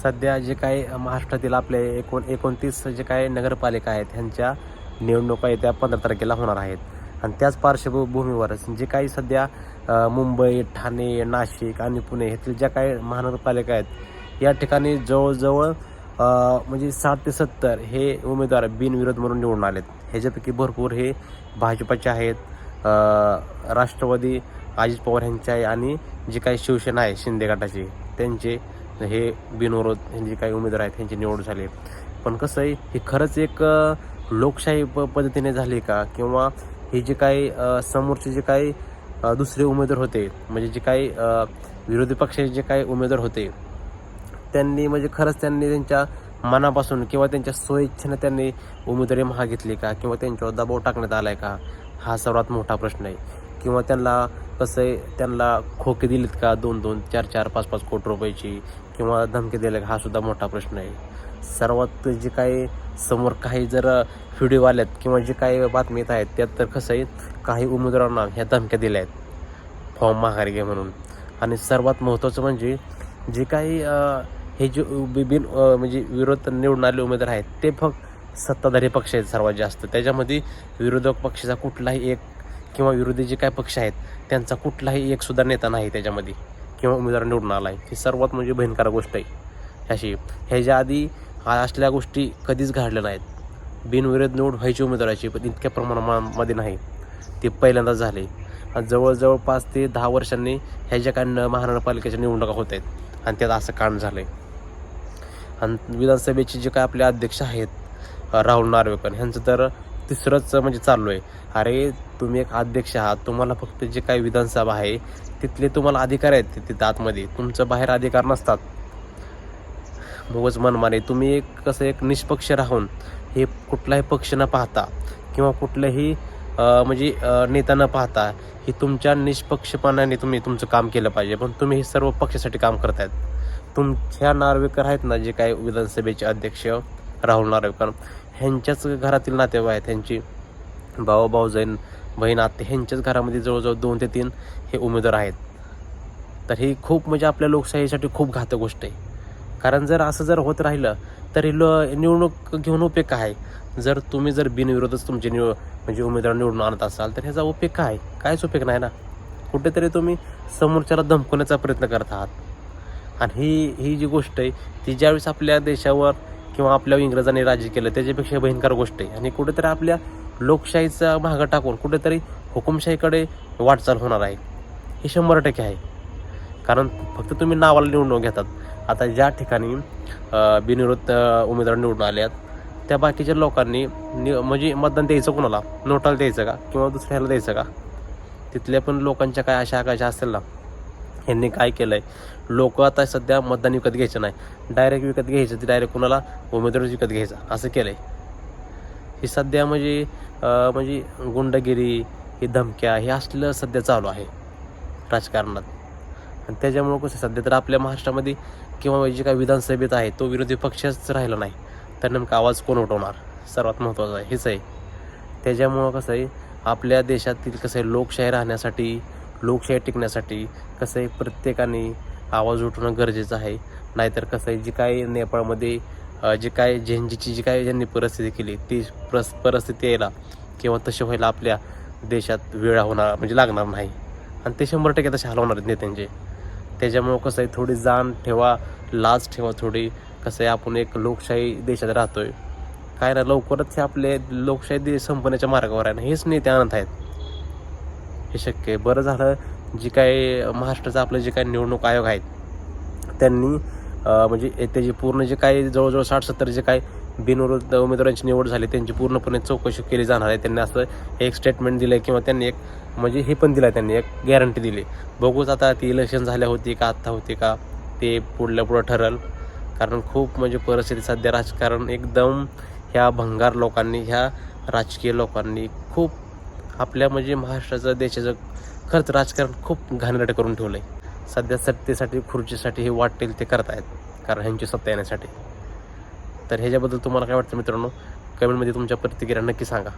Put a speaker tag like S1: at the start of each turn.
S1: सध्या जे काही महाराष्ट्रातील आपले 29 जे काही नगरपालिका आहेत ह्यांच्या निवडणुका येत्या 15 तारखेला होणार आहेत. आणि त्याच पार्श्वभूमीवर जे काही सध्या मुंबई, ठाणे, नाशिक आणि पुणे येथील ज्या काही महानगरपालिका आहेत या ठिकाणी जवळजवळ म्हणजे 60 ते 70 हे उमेदवार बिनविरोध म्हणून निवडून आलेत. ह्याच्यापैकी भरपूर हे भाजपाचे आहेत, राष्ट्रवादी अजित पवार यांचे आहे आणि जे काही शिवसेना आहे शिंदे गटाचे त्यांचे हे बिनविरोध जे काही उमेदवार आहेत त्यांची निवड झाली. पण कसं आहे, हे खरंच एक लोकशाही पद्धतीने झाली का, किंवा हे जे काही समोरचे जे काही दुसरे उमेदवार होते म्हणजे जे काही विरोधी पक्षाचे जे काही उमेदवार होते त्यांनी म्हणजे खरंच त्यांनी त्यांच्या मनापासून किंवा त्यांच्या स्वइच्छेने त्यांनी उमेदवारी मागितली का, किंवा त्यांच्यावर दबाव टाकण्यात आला आहे का, हा सर्वात मोठा प्रश्न आहे. किंवा त्यांना कसं आहे, त्यांना खोके दिलेत का 2-2, 4-4, 5-5 कोटी रुपयाची, किंवा धमकी दिले का, हा सुद्धा मोठा प्रश्न आहे. सर्वात जे काही समोर काही जर व्हिडिओ आल्यात किंवा जे काही बातमी येत आहेत त्यात तर कसं आहे, काही उमेदवारांना ह्या धमक्या दिल्या आहेत फॉर्म माघारी घे म्हणून. आणि सर्वात महत्त्वाचं म्हणजे जे काही हे जे म्हणजे विरोध निवडून आलेले उमेदवार आहेत ते फक्त सत्ताधारी पक्ष आहेत सर्वात जास्त. त्याच्यामध्ये विरोधक पक्षाचा कुठलाही एक किंवा विरोधी जे काही पक्ष आहेत त्यांचा कुठलाही एक सुद्धा नेता नाही त्याच्यामध्ये किंवा उमेदवार निवडून आला आहे. ही सर्वात म्हणजे भयंकर गोष्ट आहे अशी. ह्याच्या आधी असल्या गोष्टी कधीच घडल्या नाहीत. बिनविरोध निवड व्हायची उमेदवाराची, पण इतक्या प्रमाणामध्ये नाही, ते पहिल्यांदाच झाले. जवळजवळ 5 ते 10 वर्षांनी ह्या ज्या काही महानगरपालिकेच्या निवडणुका होत आहेत आणि त्यात असं कांड झालं आहे. आणि विधानसभेचे जे काय आपले अध्यक्ष आहेत राहुल नार्वेकर ह्यांचं तर तिसरंच म्हणजे चालू आहे. अरे तुम्ही एक अध्यक्ष आहात, तुम्हाला फक्त जे काही विधानसभा आहे तिथले तुम्हाला अधिकार आहेत तिथं आतमध्ये, तुमचं बाहेर अधिकार नसतात. मगच मनमाने तुम्ही एक कसं एक निष्पक्ष राहून हे कुठलाही पक्ष न पाहता किंवा कुठल्याही म्हणजे नेता न पाहता हे तुमच्या निष्पक्षपणाने तुम्ही तुमचं काम केलं पाहिजे. पण तुम्ही हे सर्व पक्षासाठी काम करतायत. तुमच्या नार्वेकर आहेत ना जे काही विधानसभेचे अध्यक्ष राहुल नार्वेकर, ह्यांच्याच घरातील नातेवाईक आहेत, त्यांची भाऊ-भाऊजैन, बहीण, आत्ते ह्यांच्याच घरामध्ये जवळजवळ 2 ते 3 हे उमेदवार आहेत. तर ही खूप म्हणजे आपल्या लोकशाहीसाठी खूप घातक गोष्ट आहे. कारण जर असं जर होत राहिलं तर निवडणूक घेऊन उपयोग काय? जर तुम्ही जर बिनविरोधच तुमचे म्हणजे उमेदवार निवडून आणत असाल तर ह्याचा उपयोग काय? काहीच उपयोग नाही ना. कुठेतरी तुम्ही समोरच्याला धमकवण्याचा प्रयत्न करत आहात. आणि ही जी गोष्ट आहे ती ज्यावेळेस आपल्या देशावर किंवा आपल्या इंग्रजांनी राज्य केलं त्याच्यापेक्षा भयंकर गोष्ट आहे. आणि कुठेतरी आपल्या लोकशाहीचा मागं टाकून कुठेतरी हुकुमशाहीकडे वाटचाल होणार आहे, हे 100% आहे. कारण फक्त तुम्ही नावाला निवडणूक घेतात. आता ज्या ठिकाणी बिनविरोध उमेदवार निवडून आल्यात त्या बाकीच्या लोकांनी म्हणजे मतदान द्यायचं कोणाला? नोटाला द्यायचं का, किंवा दुसऱ्याला द्यायचं का? तिथल्या पण लोकांच्या काय अशा आकाशा असेल ना. ह्यांनी काय केलं आहे, लोक आता सध्या मतदान विकत घ्यायचं नाही, डायरेक्ट विकत घ्यायचं, ते डायरेक्ट कोणाला उमेदवार विकत घ्यायचा असं केलं आहे. हे सध्या म्हणजे गुंडगिरी, हे धमक्या, हे असलं सध्या चालू आहे राजकारणात. आणि त्याच्यामुळं कसं सध्या तर आपल्या महाराष्ट्रामध्ये किंवा जे काही विधानसभेत आहे तो विरोधी पक्षच राहिला नाही तर नेमका आवाज कोण उठवणार? सर्वात महत्त्वाचं आहे हेच आहे. त्याच्यामुळं कसं आहे, आपल्या देशातील कसं आहे, लोकशाही राहण्यासाठी, लोकशाही टिकण्यासाठी कसं आहे प्रत्येकाने आवाज उठवणं गरजेचं आहे. नाहीतर कसं आहे, जी काही नेपाळमध्ये जे काय झेंजीची जी काय ज्यांनी परिस्थिती केली ती परिस्थिती यायला किंवा तसे व्हायला आपल्या देशात वेळ होणार म्हणजे लागणार नाही. आणि ते 100% तसे हलवणार आहेत नेत्यांचे. त्याच्यामुळं कसं आहे, थोडी जाण ठेवा, लाज ठेवा थोडी. कसं आहे, आपण एक लोकशाही देशात राहतोय, काय ना लवकरच हे आपले लोकशाही देश संपण्याच्या मार्गावर आहे ना, हेच नेते आणत आहेत. हे शक्य आहे. बरं झालं जी काही महाराष्ट्राचं आपलं जे काही निवडणूक आयोग आहेत त्यांनी म्हणजे त्याची पूर्ण जे काही जवळजवळ 60-70 जे काही बिनविरोध उमेदवारांची निवड झाली त्यांची पूर्णपणे चौकशी केली जाणार आहे. त्यांनी असं एक स्टेटमेंट दिलं आहे, किंवा त्यांनी एक म्हणजे हे पण दिलं आहे, त्यांनी एक गॅरंटी दिली. बघूच आता ती इलेक्शन झाल्या होती का आत्ता होती का ते पुढं ठरल. कारण खूप म्हणजे परिस्थिती सध्या राजकारण एकदम ह्या भंगार लोकांनी, ह्या राजकीय लोकांनी खूप आपल्या म्हणजे महाराष्ट्राचं देशाचं खरंच राजकारण खूप घाणेरडं करून ठेवलं आहे. सध्या सत्तेसाठी, खुर्चीसाठी हे वाटेल ते करत आहेत, कारण ह्यांची सत्ता येण्यासाठी. तर ह्याच्याबद्दल तुम्हाला काय वाटतं मित्रांनो? कमेंटमध्ये तुमच्या प्रतिक्रिया नक्की सांगा.